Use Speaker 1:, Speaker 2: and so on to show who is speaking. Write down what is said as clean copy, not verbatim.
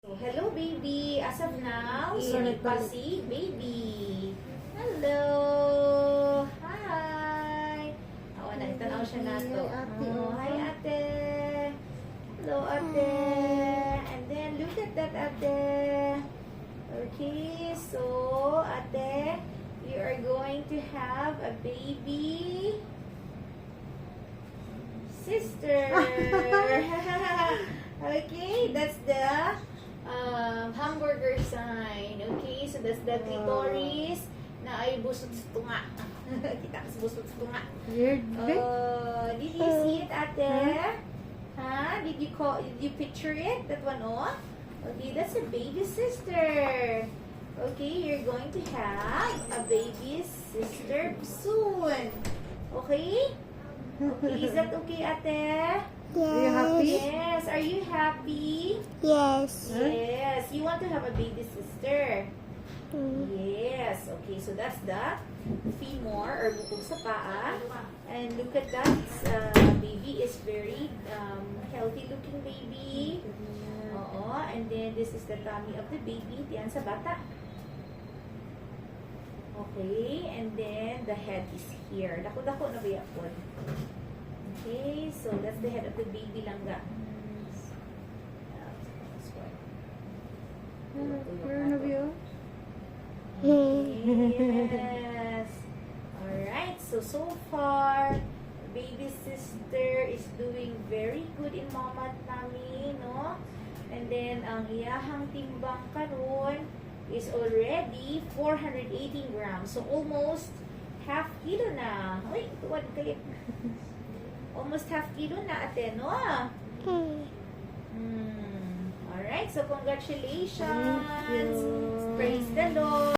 Speaker 1: So, hello baby. As of now, sunod pa si baby. Hello. Hi. Awa na, itanaw siya nato. Oh, hi ate. Hello ate. And then look at that ate. Okay, so ate, you are going to have a baby sister. Okay, that's the hamburger sign. Okay, so that's the clitoris na ay busot sa tunga. Kita ka sa busot sa tunga.
Speaker 2: Weird.
Speaker 1: Did you see it, ate? Huh? Did you picture it? That one, oh? Okay, that's a baby sister. Okay, you're going to have a baby sister soon. Okay? Okay, is that okay, ate?
Speaker 2: Are you happy?
Speaker 1: Yes. Are you happy?
Speaker 3: Yes.
Speaker 1: Yes. You want to have a baby sister? Yes. Okay, so that's the femur or bukog sa paa. And look at that. Baby is very healthy looking baby. Oo. And then this is the tummy of the baby. Diyan sa bata. Okay. And then the head is here. Dako-dako na ba yapon? Okay, so that's the head of the baby langga.
Speaker 2: Turn of you.
Speaker 1: Yes. Alright, so far, baby sister is doing very good in mama tummy, no? And then, ang iyahang timbang karon is already 418 grams. So, almost half kilo na. Uy, tuwad kalit. Almost half kilo na, ate, no? Alright, so congratulations.
Speaker 2: Thank you.
Speaker 1: Praise the Lord.